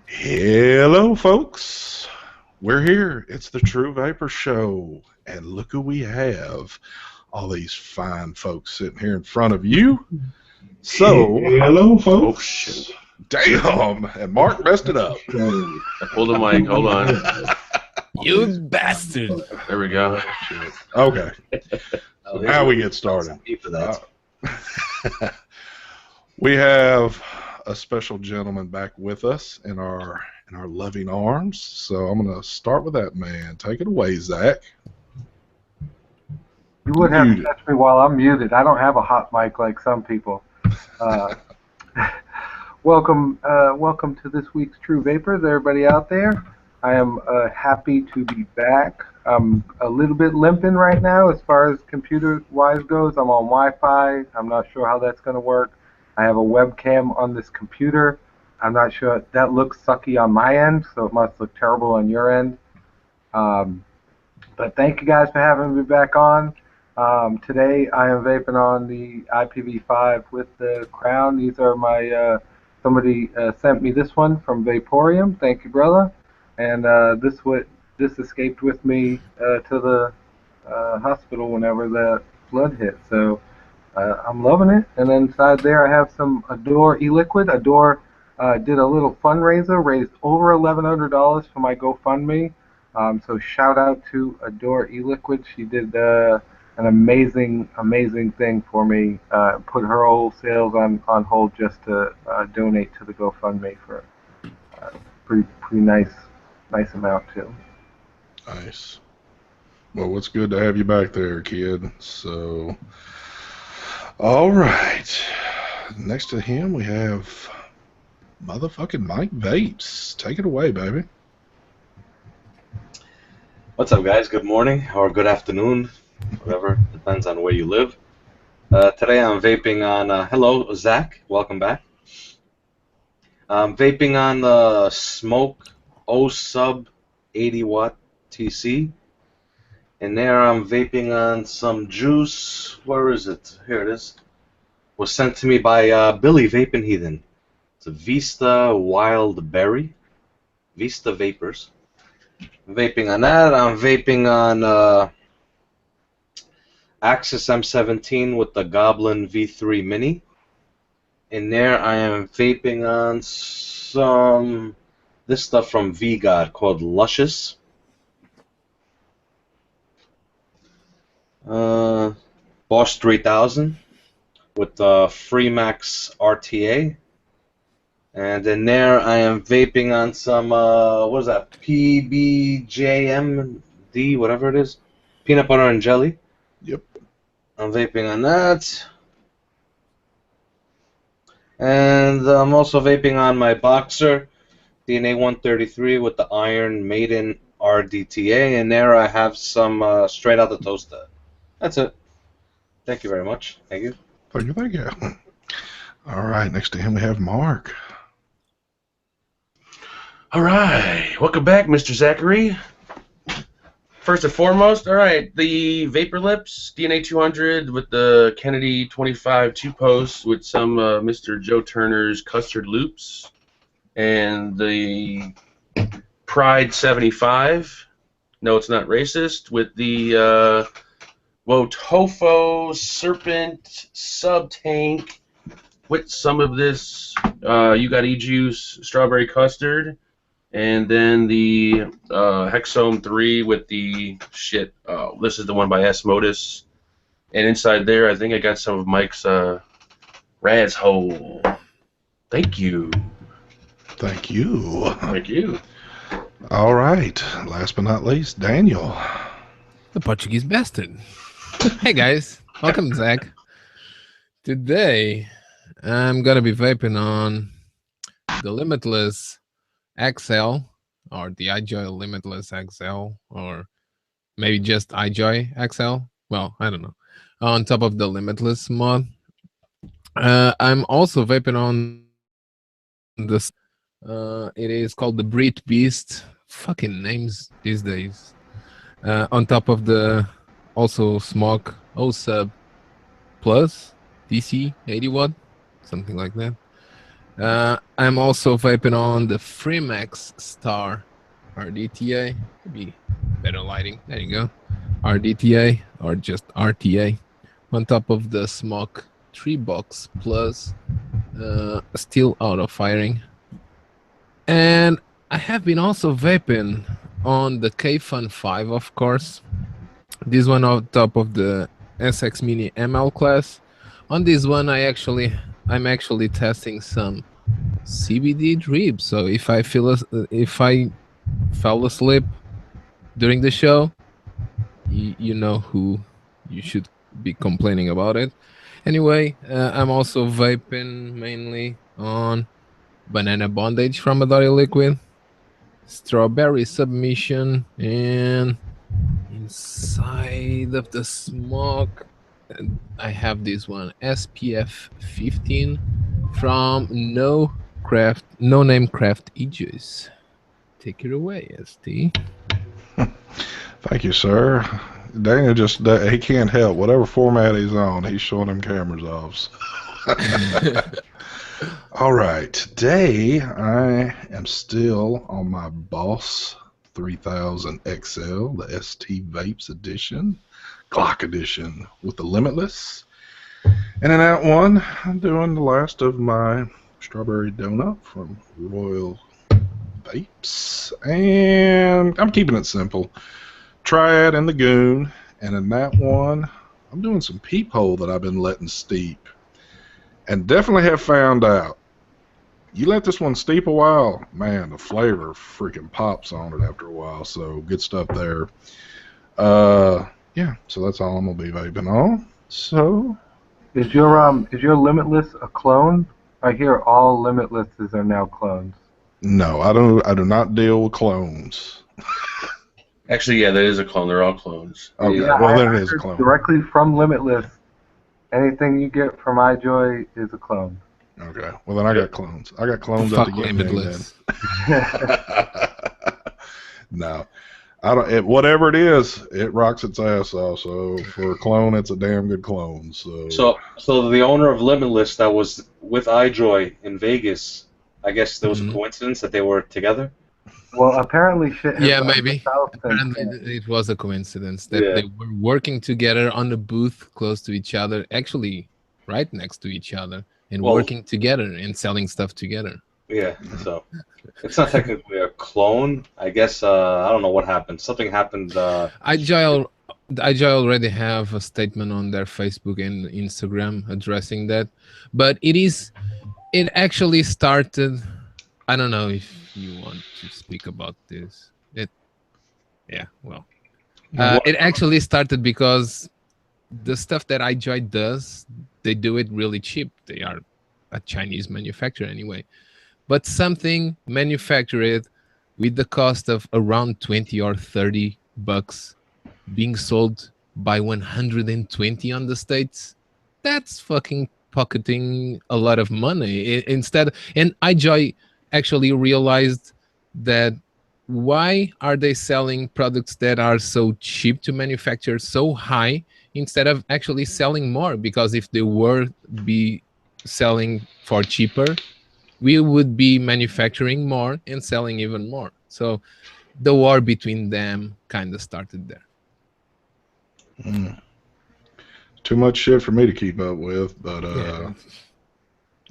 Hello, folks. We're here. It's the True Vapor Show. And look who we have. All these fine folks sitting here in front of you. So, hello, folks. Oh, shit. Damn. And Mark messed it up. Hold the mic. Hold on. You bastard. There we go. Okay. Oh, Now we get started. For that. We have a special gentleman back with us in our loving arms. So I'm going to start with that man. Take it away, Zach. You would have to catch me while I'm muted. I don't have a hot mic like some people. Welcome to this week's True Vapors, everybody out there. I am happy to be back. I'm a little bit limping right now as far as computer-wise goes. I'm on Wi-Fi. I'm not sure how that's going to work. I have a webcam on this computer. I'm not sure. That looks sucky on my end, so it must look terrible on your end. But thank you guys for having me back on. Today I am vaping on the IPv5 with the Crown. These are my, somebody sent me this one from Vaporium. Thank you, brother. And this escaped with me to the hospital whenever the flood hit. So I'm loving it. And then inside there I have some Adore e-liquid. Adore did a little fundraiser, raised over $1,100 for my GoFundMe. So shout out to Adore e-liquid. She did an amazing thing for me. Put her whole sales on hold just to donate to the GoFundMe for pretty nice amount too. Nice. Well, it's good to have you back there, kid. So, all right. Next to him, we have motherfucking Mike Vapes. Take it away, baby. What's up, guys? Good morning or good afternoon, whatever. Depends on where you live. Today I'm vaping on, hello, Zach. Welcome back. I'm vaping on the Smoke O-Sub 80 watt TC. And there I'm vaping on some juice. Where is it? Here it is. Was sent to me by Billy Vaping Heathen. It's a Vista Wild Berry. Vista Vapors. Vaping on that. I'm vaping on Axis M17 with the Goblin V3 Mini. In there I am vaping on some this stuff from VGod called Luscious. Bosch 3000 with the Freemax RTA. And in there I am vaping on some, what is that, PBJMD, whatever it is, peanut butter and jelly. Yep. I'm vaping on that. And I'm also vaping on my Boxer DNA 133 with the Iron Maiden RDTA. And there I have some straight out the toaster. That's it. Thank you very much. Thank you. Thank you. All right. Next to him, we have Mark. All right. Welcome back, Mr. Zachary. First and foremost, all right, the Vapor Lips DNA 200 with the Kennedy 25 2-post with some Mr. Joe Turner's custard loops, and the Pride 75. No, it's not racist. With the Wotofo Serpent Sub Tank with some of this You Got E-Juice strawberry custard. And then the Hexome 3 with the shit. Oh, this is the one by S. Modus. And inside there, I think I got some of Mike's Raz Hole. Thank you. Thank you. Thank you. All right. Last but not least, Daniel. The Portuguese bastard. Hey, guys. Welcome, Zach. Today, I'm going to be vaping on the Limitless XL, or the iJoy Limitless XL, or maybe just iJoy XL. Well, I don't know. On top of the Limitless mod, I'm also vaping on this. It is called the Brit Beast. Fucking names these days. On top of the also Smoke O-Sub Plus DC 80 watt, something like that. I'm also vaping on the Freemax Star RDTA. Be better lighting. There you go. RDTA or just RTA. On top of the Smoke 3-box plus still auto firing. And I have been also vaping on the K-Fun 5, of course. This one on top of the SX Mini ML class. On this one, I'm actually testing some CBD drip. So if I fell asleep during the show, you know who you should be complaining about it. Anyway, I'm also vaping mainly on banana bondage from Adori Liquid, strawberry submission, and inside of the smoke, I have this one, SPF 15 from No Name Craft e-juice. Take it away, ST. Thank you, sir. Daniel he can't help. Whatever format he's on, he's showing them cameras off. All right. Today, I am still on my Boss 3000 XL, the ST Vapes edition, Glock edition with the Limitless. And in that one, I'm doing the last of my strawberry donut from Royal Vapes. And I'm keeping it simple. Triad and the Goon, and in that one, I'm doing some peephole that I've been letting steep, and definitely have found out. You let this one steep a while, man, the flavor freaking pops on it after a while. So good stuff there. Yeah, so that's all I'm gonna be vaping on. So, Is your Limitless a clone? I hear all Limitlesses are now clones. no, I do not deal with clones. Actually, yeah, that is a clone. They're all clones. Okay, Yeah, well then I it is a heard clone. directly from Limitless. Anything you get from iJoy is a clone. Okay, well then I got clones. I got clones at Fuck the Yin Yang Limitless. then. No, I don't. Whatever it is, it rocks its ass off. So for a clone, it's a damn good clone. So So the owner of Limitless that was with iJoy in Vegas, I guess there was a coincidence that they were together. Well, apparently shit has Yeah, gone maybe. south since Apparently, then. it was a coincidence that Yeah. they were working together on the booth close to each other, actually right next to each other, and Well- working together and selling stuff together. Yeah, so it's not technically a clone. I guess I don't know what happened. Something happened. iJoy already have a statement on their Facebook and Instagram addressing that, but it actually started. I don't know if you want to speak about this. It actually started because the stuff that iJoy does, they do it really cheap. They are a Chinese manufacturer anyway, but something manufactured with the cost of around 20 or 30 bucks being sold by 120 on the States, that's fucking pocketing a lot of money. Instead, and iJoy actually realized that why are they selling products that are so cheap to manufacture so high instead of actually selling more? Because if they were be selling for cheaper, we would be manufacturing more and selling even more. So the war between them kind of started there. too much shit for me to keep up with, but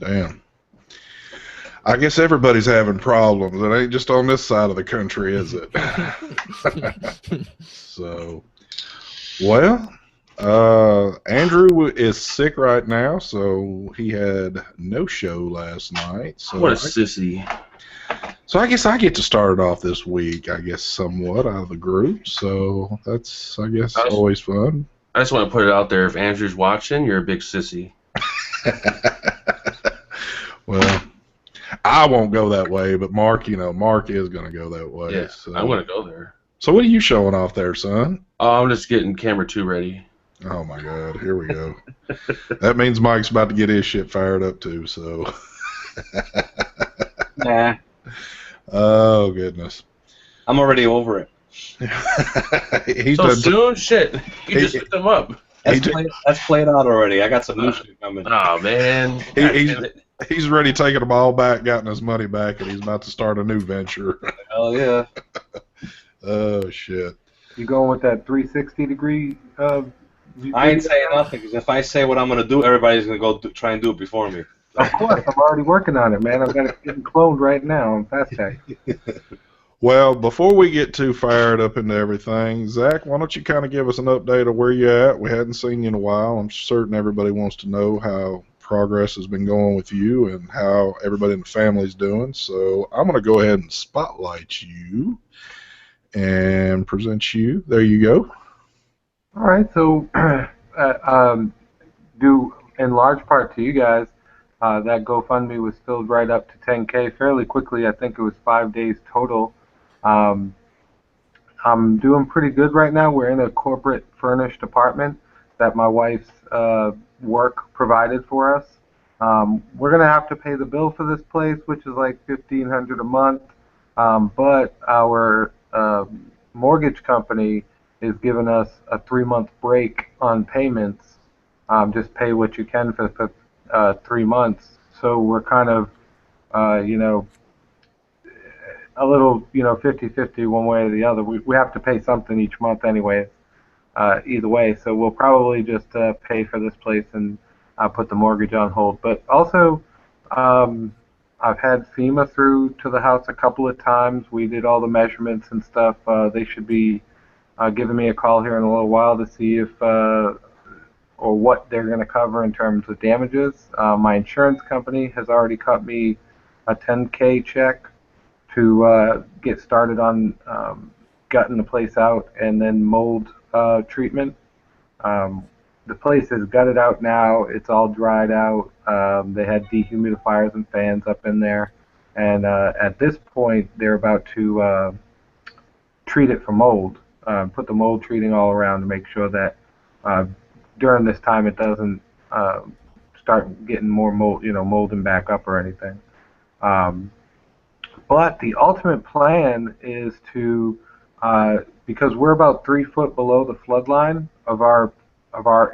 damn. I guess everybody's having problems. It ain't just on this side of the country, is it? So, well, Andrew is sick right now, so he had no show last night. So What a sissy. So I guess I get to start it off this week, I guess, somewhat out of the group. So that's, I guess, always fun. I just want to put it out there. If Andrew's watching, you're a big sissy. Well, I won't go that way, but Mark, Mark is going to go that way. Yeah, so. I'm going to go there. So what are you showing off there, son? Oh, I'm just getting camera 2 ready. Oh, my God. Here we go. That means Mike's about to get his shit fired up, too, so. Nah, Oh, goodness. I'm already over it. He's So done. soon? Shit. You just picked them up. That's played out already. I got some new shit coming. Oh, man. He- he's- He's already taken them all back, gotten his money back, and he's about to start a new venture. Hell yeah. Oh shit. You going with that 360-degree? I ain't saying nothing because if I say what I'm gonna do, everybody's gonna go try and do it before me. Of course, I'm already working on it, man. I've got it getting cloned right now on Fast Tech. Well, before we get too fired up into everything, Zach, why don't you kind of give us an update of where you're at? We hadn't seen you in a while. I'm certain everybody wants to know how progress has been going with you and how everybody in the family's doing. So I'm going to go ahead and spotlight you and present you. There you go. All right, so due in large part to you guys, that GoFundMe was filled right up to 10K fairly quickly. I think it was 5 days total. Um, I'm doing pretty good right now. We're in a corporate furnished apartment that my wife's work provided for us. We're gonna have to pay the bill for this place, which is like $1,500 a month. But our mortgage company is giving us a 3-month break on payments. Just pay what you can for 3 months. So we're kind of, you know, a little, 50-50 one way or the other. We have to pay something each month anyway, either way. So we'll probably just pay for this place and put the mortgage on hold. But also, I've had FEMA through to the house a couple of times. We did all the measurements and stuff. They should be giving me a call here in a little while to see if or what they're going to cover in terms of damages. My insurance company has already cut me a 10K check to get started on gutting the place out and then mold treatment. The place is gutted out now. It's all dried out. They had dehumidifiers and fans up in there. And at this point, they're about to treat it for mold, put the mold treating all around to make sure that during this time it doesn't start getting more mold, molding back up or anything. But the ultimate plan is to, because we're about 3 foot below the flood line of our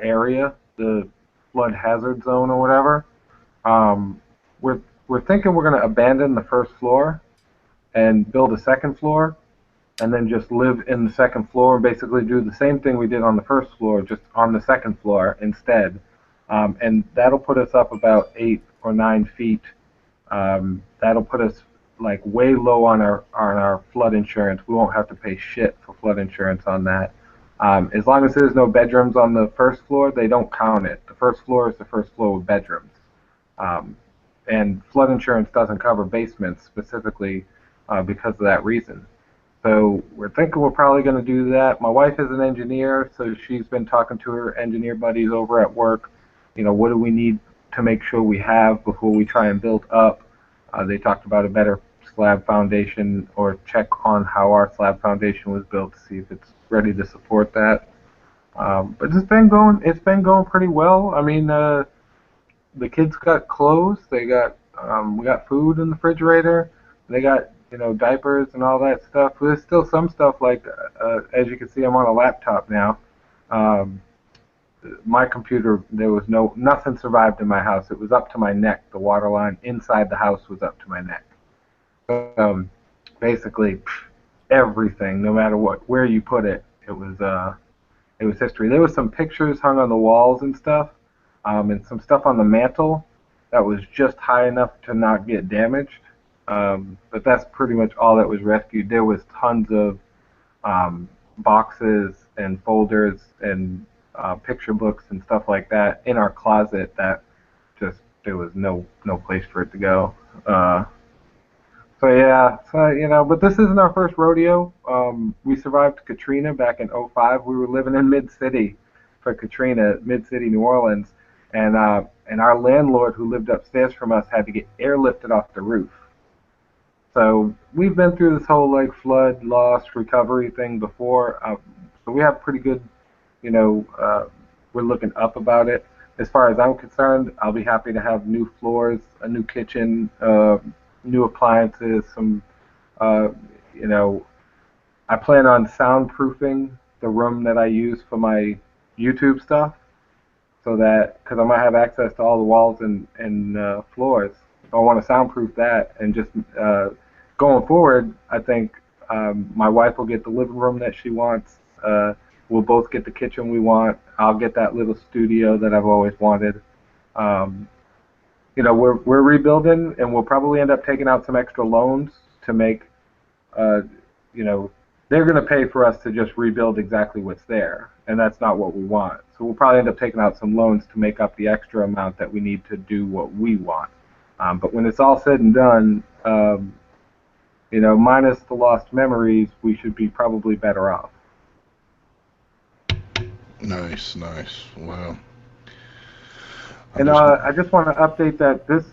area, the flood hazard zone or whatever. We're thinking we're going to abandon the first floor and build a second floor, and then just live in the second floor and basically do the same thing we did on the first floor, just on the second floor instead. And that'll put us up about 8 or 9 feet. That'll put us like way low on our flood insurance. We won't have to pay shit for flood insurance on that. As long as there's no bedrooms on the first floor, they don't count it. The first floor is the first floor with bedrooms. And flood insurance doesn't cover basements specifically because of that reason. So we're thinking we're probably going to do that. My wife is an engineer, so she's been talking to her engineer buddies over at work. What do we need to make sure we have before we try and build up? They talked about a better slab foundation, or check on how our slab foundation was built to see if it's ready to support that. But it's been going pretty well. I mean, the kids got clothes. We got food in the refrigerator. They got diapers and all that stuff. There's still some stuff like, as you can see, I'm on a laptop now. My computer, there was nothing survived in my house. It was up to my neck. The water line inside the house was up to my neck. Basically, everything, no matter where you put it, it was history. There was some pictures hung on the walls and stuff, and some stuff on the mantle that was just high enough to not get damaged. But that's pretty much all that was rescued. There was tons of boxes and folders and picture books and stuff like that in our closet that just there was no place for it to go. But this isn't our first rodeo. We survived Katrina back in '05. We were living in Mid-City for Katrina, Mid-City, New Orleans, and our landlord who lived upstairs from us had to get airlifted off the roof. So we've been through this whole like flood, loss, recovery thing before. So we have pretty good, we're looking up about it. As far as I'm concerned, I'll be happy to have new floors, a new kitchen, new appliances, some, I plan on soundproofing the room that I use for my YouTube stuff. so that because I might have access to all the walls and floors. So I want to soundproof that, and just going forward, I think my wife will get the living room that she wants. We'll both get the kitchen we want. I'll get that little studio that I've always wanted. You know, we're rebuilding, and we'll probably end up taking out some extra loans to make. You know, they're going to pay for us to just rebuild exactly what's there, and that's not what we want. So we'll probably end up taking out some loans to make up the extra amount that we need to do what we want. But when it's all said and done, you know, minus the lost memories, we should be probably better off. Nice, nice. Wow. And I just want to update that this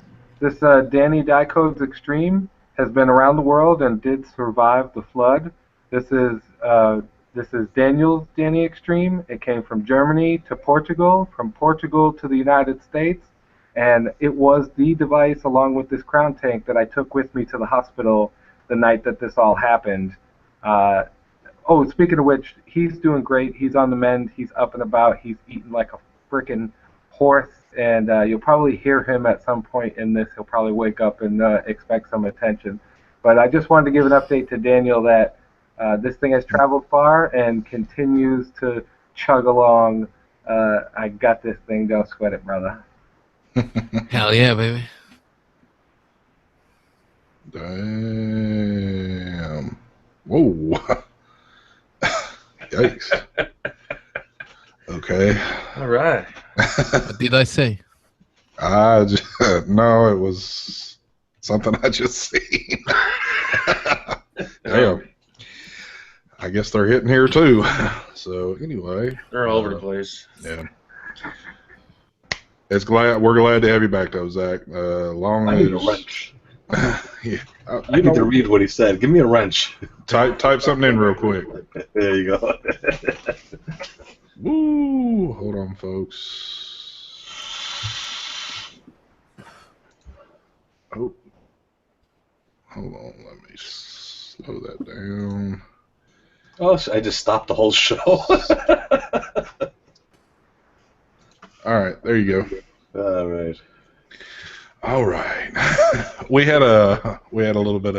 Danny Dicodes Extreme has been around the world and did survive the flood. This is Daniel's Danny Extreme. It came from Germany to Portugal, from Portugal to the United States, and it was the device along with this crown tank that I took with me to the hospital the night that this all happened. Oh, speaking of which, he's doing great. He's on the mend. He's up and about. He's eating like a freaking horse, and you'll probably hear him at some point in this. He'll probably wake up and expect some attention. But I just wanted to give an update to Daniel that this thing has traveled far and continues to chug along. I got this thing. Don't sweat it, brother. Hell yeah, baby. Damn. Whoa. Yikes. Okay. All right. What did I say? No, it was something I just seen. Damn. I guess they're hitting here too. So anyway, They're all over the place. yeah. We're glad to have you back though, Zach. Long I need a as wrench. yeah. I need to read what he said. Give me a wrench. Type something in real quick. There you go. Woo! Hold on, folks. Oh, hold on. Let me slow that down. Oh, so I just stopped the whole show. All right, there you go. All right. All right. we had a little bit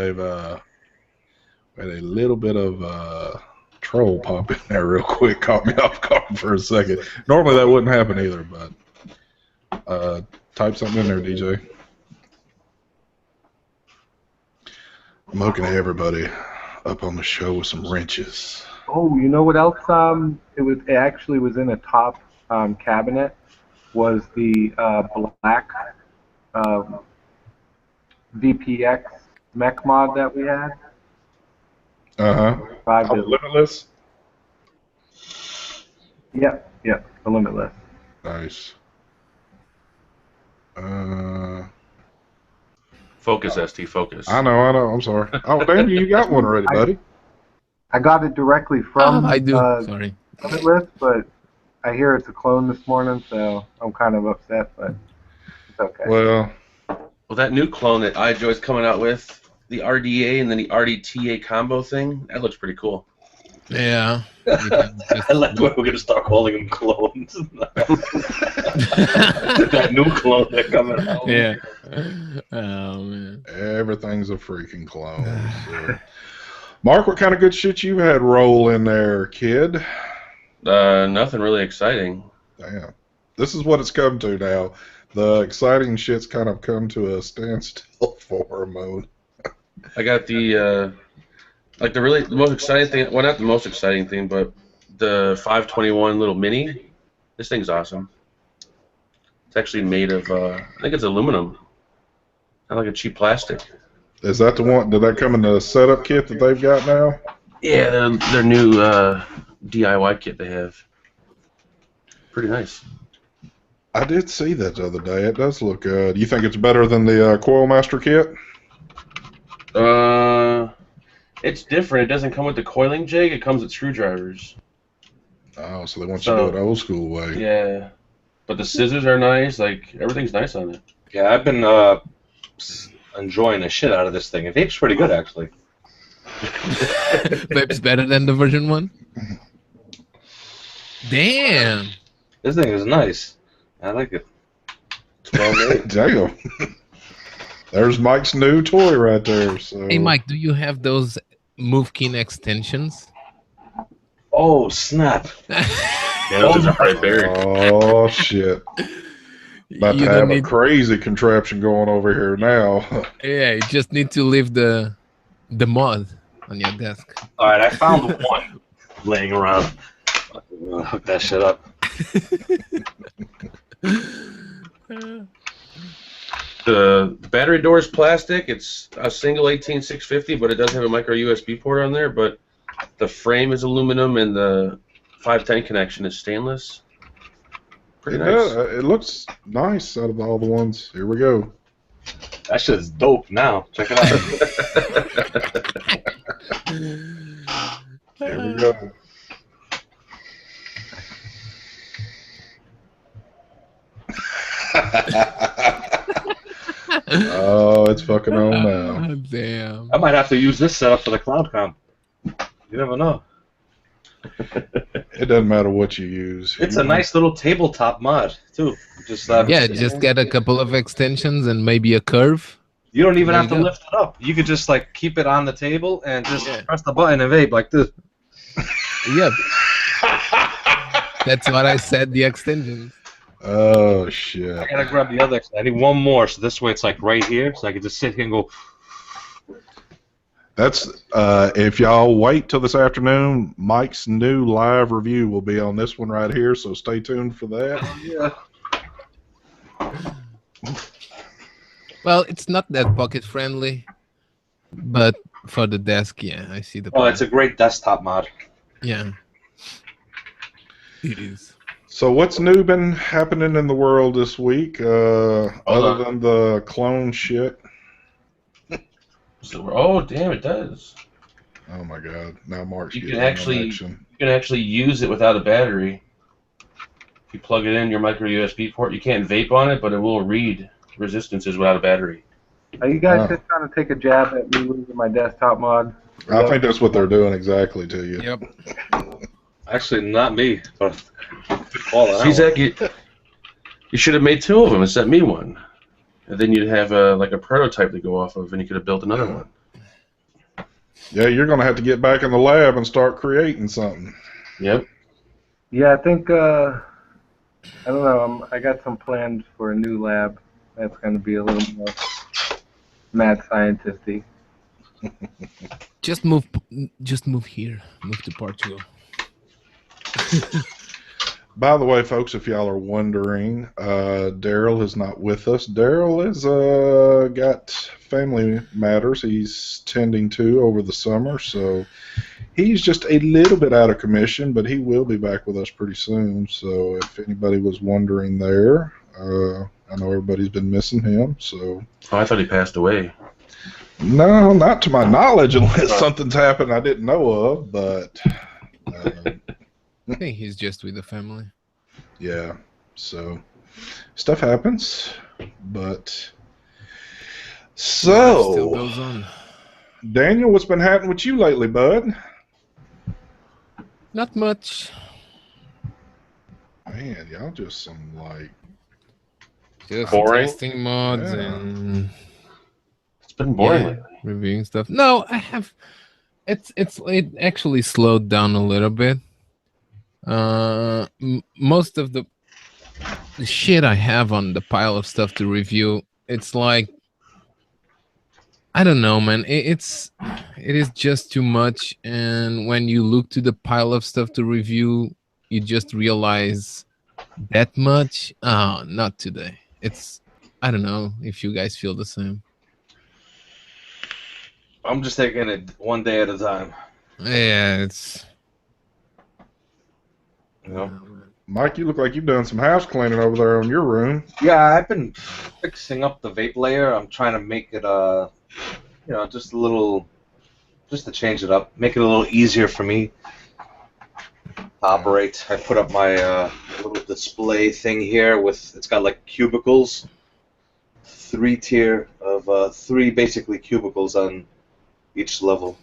of troll pop in there real quick. Caught me off guard for a second. Normally that wouldn't happen either, but type something in there, DJ. I'm hooking everybody up on the show with some wrenches. Oh, you know what else? It actually was in a top cabinet. Was the black VPX mech mod that we had? Oh, Limitless. Yep, the Limitless. Nice. Focus, ST, focus. I know. I'm sorry. Oh, damn, you got one already, buddy. I got it directly from I do. Sorry. Limitless, but I hear it's a clone this morning, so I'm kind of upset, but it's okay. Well, that new clone that iJoy's coming out with, the RDA and then the RDTA combo thing, that looks pretty cool. Yeah. I like the way we're going to start calling them clones. That new clone they're coming out. Yeah. Oh, man. everything's a freaking clone. So. Mark, what kind of good shit you had roll in there, kid? Nothing really exciting. Damn. This is what it's come to now. The exciting shit's kind of come to a standstill for a moment. I got the most exciting thing. Well, not the most exciting thing, but the 521 little mini. This thing's awesome. It's actually made of, I think it's aluminum. Not like a cheap plastic. Is that the one? Did that come in the setup kit that they've got now? Yeah, their new DIY kit they have. Pretty nice. I did see that the other day. It does look good. You think it's better than the Coil Master kit? It's different. It doesn't come with the coiling jig. It comes with screwdrivers. Oh, so they want you to do it old school way. Yeah, but the scissors are nice. Like everything's nice on it. Yeah, I've been enjoying the shit out of this thing. It vapes pretty good, actually. Vape's better than the version 1? Damn. This thing is nice. I like it. It's well made. Damn. There's Mike's new toy right there. So. Hey, Mike, do you have those Movekin extensions? Oh, snap. Yeah, those are right there. Oh, shit. About You to don't have a need. crazy contraption going over here now. Yeah, you just need to leave the mod on your desk. All right, I found one laying around. I'll hook that shit up. The battery door is plastic. It's a single 18650, but it does have a micro USB port on there. But the frame is aluminum and the 510 connection is stainless. Pretty nice. It looks nice out of all the ones. Here we go. That shit is dope now. Check it out. Here we go. Oh, it's fucking on now. Oh, damn. I might have to use this setup for the cloud comp. You never know. It doesn't matter what you use. It's a nice little tabletop mod, too. Just Yeah, just get a couple of extensions and maybe a curve. You don't even There have you to go. lift it up. You could just like keep it on the table and just Yeah. press the button and vape like this. Yep, that's what I said, the extensions. Oh, shit. I gotta grab the other. I need one more, so this way it's like right here, so I can just sit here and go. That's if y'all wait till this afternoon, Mike's new live review will be on this one right here, so stay tuned for that. Yeah. Well, it's not that pocket friendly, but for the desk, yeah, I see the Oh, point. it's a great desktop mod. Yeah, it is. So what's new been happening in the world this week, other than the clone shit? So, oh, damn, it does. Oh my god, now Mark's You getting can actually- in action. You can actually use it without a battery. If you plug it in your micro USB port, you can't vape on it, but it will read resistances without a battery. Are you guys Oh. just trying to take a jab at me losing my desktop mod? I think that's what they're doing exactly to you. Yep. Actually, not me, but call it See, out. Zach, you should have made two of them and sent me one. And then you'd have like a prototype to go off of, and you could have built another one. Yeah, you're gonna have to get back in the lab and start creating something. Yep. Yeah, I think I don't know. I got some plans for a new lab. That's going to be a little more mad scientisty. Just move here. Move to Portugal. By the way, folks, if y'all are wondering, Daryl is not with us. Daryl has got family matters he's tending to over the summer, so he's just a little bit out of commission, but he will be back with us pretty soon. So if anybody was wondering there, I know everybody's been missing him. So Oh, I thought he passed away. no, not to my knowledge, unless something's happened I didn't know of. But I think he's just with the family. yeah, so stuff happens, but Life still so goes on. Daniel, what's been happening with you lately, bud? Not much. Man, y'all just some like Just Boring? testing mods Yeah. and It's been boring yeah, lately. reviewing stuff. No, I have. It actually slowed down a little bit. Most of the shit I have on the pile of stuff to review, it's like, I don't know, man. It is just too much, and when you look to the pile of stuff to review, you just realize that much. Oh, not today. I don't know if you guys feel the same. I'm just taking it one day at a time. Yeah, it's. You know? Mike. You look like you've done some house cleaning over there on your room. Yeah, I've been fixing up the vape layer. I'm trying to make it just a little, just to change it up, make it a little easier for me to operate. I put up my little display thing here with, it's got like cubicles, three basically cubicles on each level.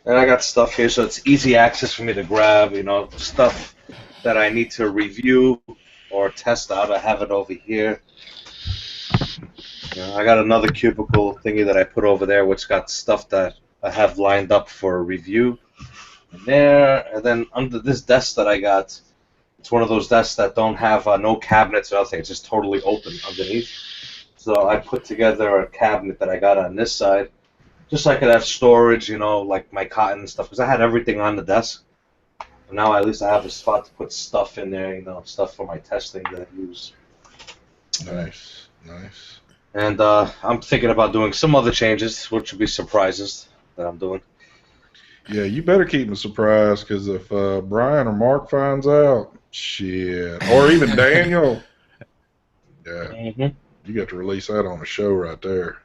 And I got stuff here, so it's easy access for me to grab, stuff that I need to review. or test out. I have it over here. I got another cubicle thingy that I put over there, which got stuff that I have lined up for review. And there, and then under this desk that I got, it's one of those desks that don't have no cabinets or nothing. It's just totally open underneath. So I put together a cabinet that I got on this side, just so I could have storage, like my cotton and stuff, because I had everything on the desk. And now at least I have a spot to put stuff in there, stuff for my testing that I use. Nice, nice. And I'm thinking about doing some other changes, which would be surprises that I'm doing. Yeah, you better keep me surprised, because if Brian or Mark finds out, shit, or even Daniel, yeah, you got to release that on a show right there.